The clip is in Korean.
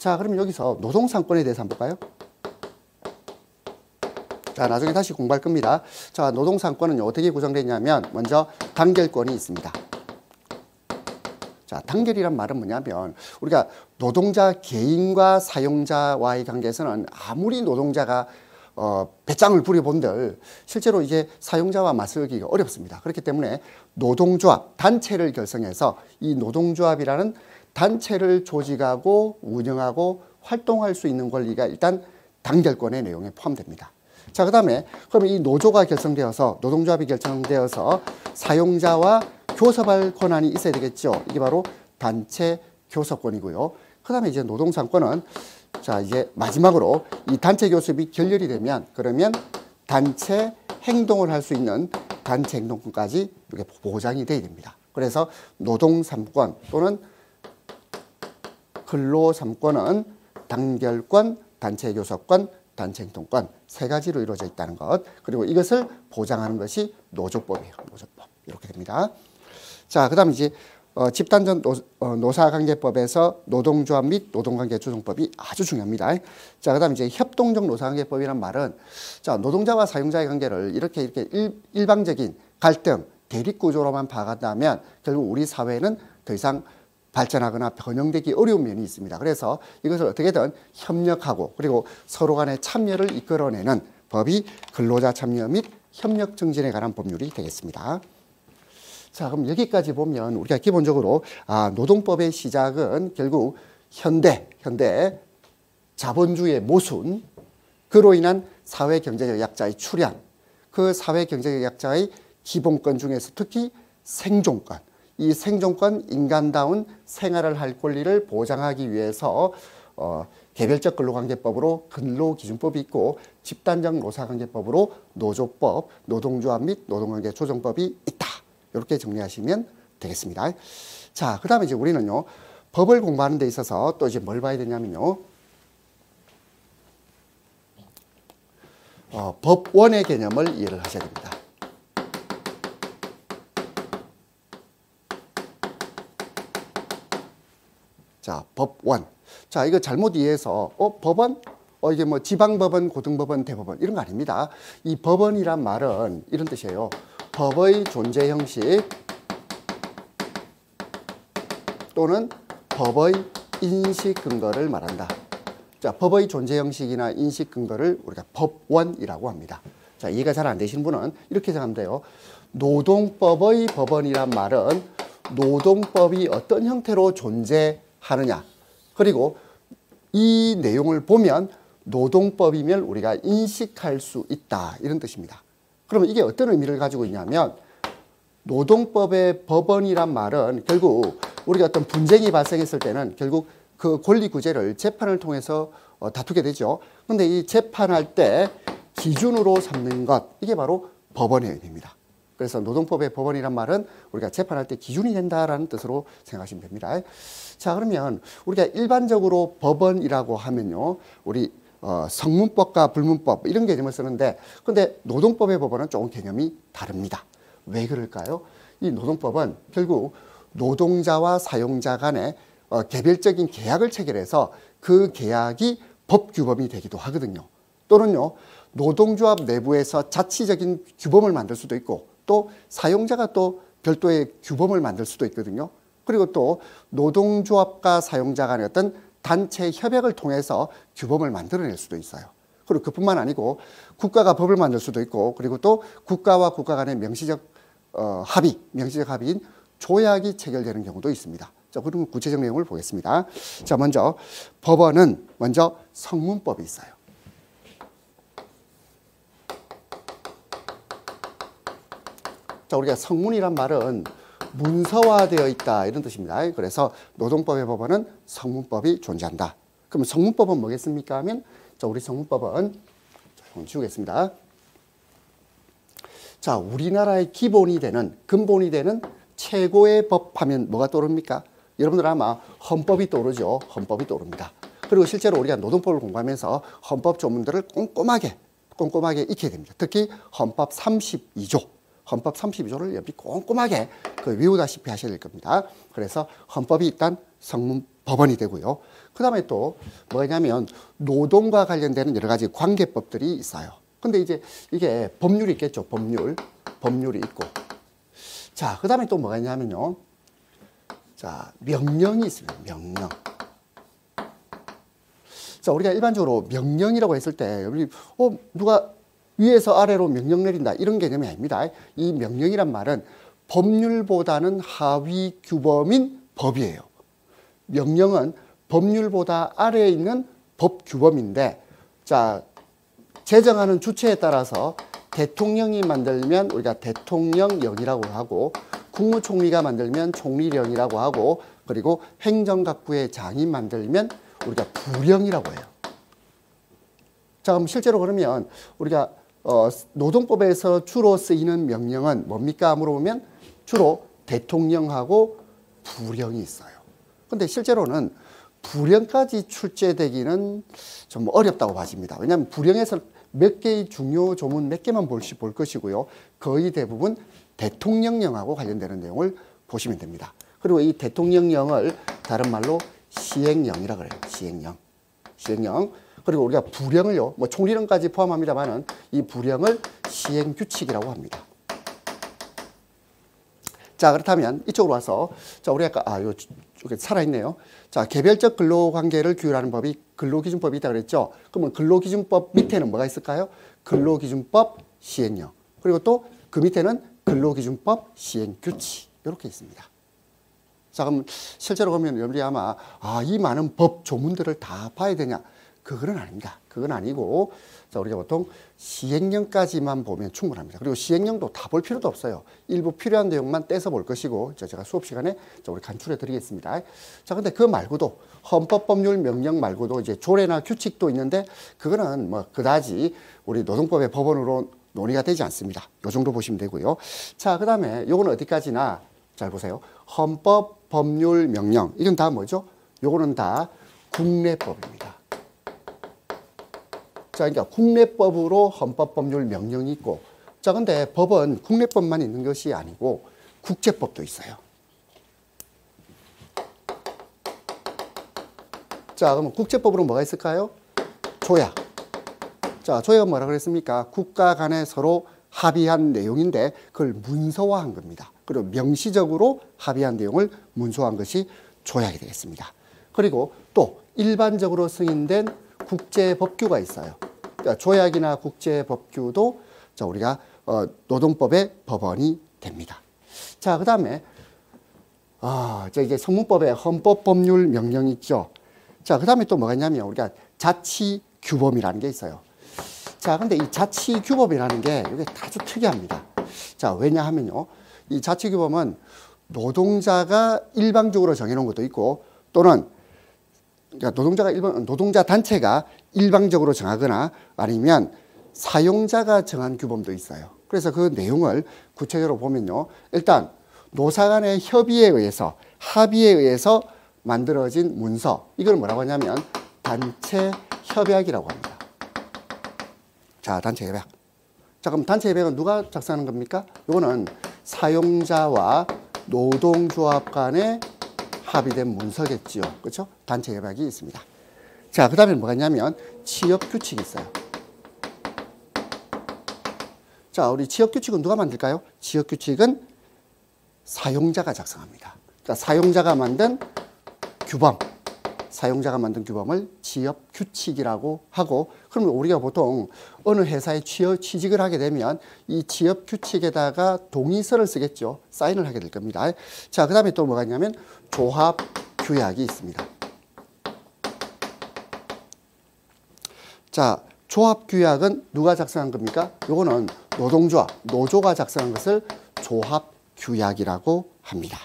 자, 그럼 여기서 노동상권에 대해서 한번 볼까요? 자, 나중에 다시 공부할 겁니다. 자, 노동상권은 어떻게 구성되어 있냐면 먼저 단결권이 있습니다. 자, 단결이란 말은 뭐냐면 우리가 노동자 개인과 사용자와의 관계에서는 아무리 노동자가 배짱을 부려본들 실제로 이제 사용자와 맞서기가 어렵습니다. 그렇기 때문에 노동조합, 단체를 결성해서 이 노동조합이라는 단체를 조직하고 운영하고 활동할 수 있는 권리가 일단 단결권의 내용에 포함됩니다. 자, 그 다음에 그럼 이 노조가 결성되어서 노동조합이 결성되어서 사용자와 교섭할 권한이 있어야 되겠죠. 이게 바로 단체 교섭권이고요. 그 다음에 이제 노동상권은 자, 이제 마지막으로 이 단체 교섭이 결렬이 되면 그러면 단체 행동을 할 수 있는 단체 행동권까지 이렇게 보장이 돼야 됩니다. 그래서 노동3권 또는 근로 3권은 단결권, 단체 교섭권, 단체 행동권 세 가지로 이루어져 있다는 것. 그리고 이것을 보장하는 것이 노조법이에요. 노조법. 이렇게 됩니다. 자, 그 다음에 이제 집단적 노사관계법에서 노동조합 및 노동관계 조정법이 아주 중요합니다. 자, 그 다음에 이제 협동적 노사관계법이란 말은 자, 노동자와 사용자의 관계를 이렇게 일방적인 갈등, 대립구조로만 봐간다면 결국 우리 사회는 더 이상 발전하거나 변형되기 어려운 면이 있습니다. 그래서 이것을 어떻게든 협력하고 그리고 서로 간의 참여를 이끌어내는 법이 근로자 참여 및 협력 증진에 관한 법률이 되겠습니다. 자, 그럼 여기까지 보면 우리가 기본적으로 노동법의 시작은 결국 현대 자본주의의 모순, 그로 인한 사회경제적 약자의 출현, 그 사회경제적 약자의 기본권 중에서 특히 생존권, 이 생존권, 인간다운 생활을 할 권리를 보장하기 위해서 개별적 근로관계법으로 근로기준법이 있고 집단적 노사관계법으로 노조법, 노동조합 및 노동관계 조정법이 있다. 이렇게 정리하시면 되겠습니다. 자, 그 다음에 이제 우리는요, 법을 공부하는 데 있어서 또 이제 뭘 봐야 되냐면요, 법원의 개념을 이해를 하셔야 됩니다. 자, 법원. 자, 이거 잘못 이해해서, 법원? 이게 뭐 지방법원, 고등법원, 대법원, 이런 거 아닙니다. 이 법원이란 말은 이런 뜻이에요. 법의 존재 형식 또는 법의 인식 근거를 말한다. 자, 법의 존재 형식이나 인식 근거를 우리가 법원이라고 합니다. 자, 이해가 잘 안 되시는 분은 이렇게 생각하면 돼요. 노동법의 법원이란 말은 노동법이 어떤 형태로 존재하느냐, 그리고 이 내용을 보면 노동법이면 우리가 인식할 수 있다, 이런 뜻입니다. 그러면 이게 어떤 의미를 가지고 있냐면 노동법의 법원이란 말은 결국 우리가 어떤 분쟁이 발생했을 때는 결국 그 권리 구제를 재판을 통해서 다투게 되죠. 그런데 이 재판할 때 기준으로 삼는 것, 이게 바로 법원의 의미입니다. 그래서 노동법의 법원이란 말은 우리가 재판할 때 기준이 된다라는 뜻으로 생각하시면 됩니다. 자, 그러면 우리가 일반적으로 법원이라고 하면요, 우리 성문법과 불문법 이런 개념을 쓰는데, 근데 노동법의 법원은 조금 개념이 다릅니다. 왜 그럴까요? 이 노동법은 결국 노동자와 사용자 간에 개별적인 계약을 체결해서 그 계약이 법규범이 되기도 하거든요. 또는요, 노동조합 내부에서 자치적인 규범을 만들 수도 있고, 또 사용자가 또 별도의 규범을 만들 수도 있거든요. 그리고 또 노동조합과 사용자 간의 어떤 단체 협약을 통해서 규범을 만들어낼 수도 있어요. 그리고 그뿐만 아니고 국가가 법을 만들 수도 있고, 그리고 또 국가와 국가 간의 명시적 합의인 조약이 체결되는 경우도 있습니다. 자, 그럼 구체적 내용을 보겠습니다. 자, 먼저 법원은 먼저 성문법이 있어요. 자, 우리가 성문이란 말은 문서화되어 있다, 이런 뜻입니다. 그래서 노동법의 법원은 성문법이 존재한다. 그럼 성문법은 뭐겠습니까 하면, 자, 우리 성문법은 지우겠습니다. 자, 우리나라의 기본이 되는, 근본이 되는 최고의 법 하면 뭐가 떠오릅니까? 여러분들 아마 헌법이 떠오르죠. 헌법이 떠오릅니다. 그리고 실제로 우리가 노동법을 공부하면서 헌법 조문들을 꼼꼼하게 익혀야 됩니다. 특히 헌법 32조. 헌법 32조를 여러분이 꼼꼼하게 외우다시피 하셔야 될 겁니다. 그래서 헌법이 일단 성문 법원이 되고요. 그 다음에 또 뭐냐면 노동과 관련되는 여러 가지 관계법들이 있어요. 근데 이제 이게 법률이 있겠죠. 법률이 있고. 자, 그 다음에 또 뭐가 있냐면요. 자, 명령이 있습니다. 명령. 자, 우리가 일반적으로 명령이라고 했을 때, 누가 위에서 아래로 명령 내린다. 이런 개념이 아닙니다. 이 명령이란 말은 법률보다는 하위 규범인 법이에요. 명령은 법률보다 아래에 있는 법 규범인데, 자, 제정하는 주체에 따라서 대통령이 만들면 우리가 대통령령이라고 하고, 국무총리가 만들면 총리령이라고 하고, 그리고 행정각부의 장이 만들면 우리가 부령이라고 해요. 자, 그럼 실제로 그러면 우리가 노동법에서 주로 쓰이는 명령은 뭡니까? 물어보면 주로 대통령하고 부령이 있어요. 근데 실제로는 부령까지 출제되기는 좀 어렵다고 봐집니다. 왜냐하면 부령에서 몇 개의 중요 조문 몇 개만 볼 것이고요. 거의 대부분 대통령령하고 관련되는 내용을 보시면 됩니다. 그리고 이 대통령령을 다른 말로 시행령이라 그래요. 시행령. 그리고 우리가 부령을요, 뭐 총리령까지 포함합니다만은 이 부령을 시행규칙이라고 합니다. 자, 그렇다면 이쪽으로 와서, 자, 우리 아까, 이쪽에 살아있네요. 자, 개별적 근로관계를 규율하는 법이 근로기준법이 있다 그랬죠. 그러면 근로기준법 밑에는 뭐가 있을까요? 근로기준법 시행령. 그리고 또 그 밑에는 근로기준법 시행규칙. 이렇게 있습니다. 자, 그럼 실제로 보면 여러분이 아마, 이 많은 법 조문들을 다 봐야 되냐? 그건 아닙니다. 그건 아니고, 자, 우리가 보통 시행령까지만 보면 충분합니다. 그리고 시행령도 다 볼 필요도 없어요. 일부 필요한 내용만 떼서 볼 것이고, 제가 수업 시간에 우리 간추려 드리겠습니다. 자, 근데 그 말고도 헌법법률 명령 말고도 이제 조례나 규칙도 있는데, 그거는 뭐 그다지 우리 노동법의 법원으로 논의가 되지 않습니다. 요 정도 보시면 되고요. 자, 그 다음에 요거는 어디까지나 잘 보세요. 헌법, 법률, 명령. 이건 다 뭐죠? 요거는 다 국내법입니다. 자, 그러니까 국내법으로 헌법, 법률, 명령이 있고, 자, 근데 법은 국내법만 있는 것이 아니고 국제법도 있어요. 자, 그러면 국제법으로 뭐가 있을까요? 조약. 자, 조약은 뭐라 그랬습니까? 국가 간에 서로 합의한 내용인데 그걸 문서화한 겁니다. 그리고 명시적으로 합의한 내용을 문서화한 것이 조약이 되겠습니다. 그리고 또 일반적으로 승인된 국제법규가 있어요. 그러니까 조약이나 국제법규도 자, 우리가 노동법의 법원이 됩니다. 자, 그 다음에 이제 성문법에 헌법법률 명령이 있죠. 자, 그 다음에 또 뭐가 있냐면 우리가 자치규범이라는 게 있어요. 자, 근데 이 자치규범이라는 게 이게 아주 특이합니다. 자, 왜냐하면요, 이 자치규범은 노동자가 일방적으로 정해놓은 것도 있고, 또는 그러니까 노동자 단체가 일방적으로 정하거나 아니면 사용자가 정한 규범도 있어요. 그래서 그 내용을 구체적으로 보면요, 일단 노사 간의 합의에 의해서 만들어진 문서, 이걸 뭐라고 하냐면 단체 협약이라고 합니다. 자, 단체 협약. 자, 그럼 단체 협약은 누가 작성하는 겁니까? 이거는 사용자와 노동조합 간에 합의된 문서겠지요. 그렇죠? 단체 협약이 있습니다. 자, 그 다음에 뭐가 있냐면 취업규칙이 있어요. 자, 우리 취업규칙은 누가 만들까요? 취업규칙은 사용자가 작성합니다. 그러니까 사용자가 만든 규범을 취업규칙이라고 하고, 그러면 우리가 보통 어느 회사에 취직을 하게 되면 이 취업규칙에다가 동의서를 쓰겠죠. 사인을 하게 될 겁니다. 자, 그 다음에 또 뭐가 있냐면 조합규약이 있습니다. 자, 조합규약은 누가 작성한 겁니까? 요거는 노조가 작성한 것을 조합규약이라고 합니다.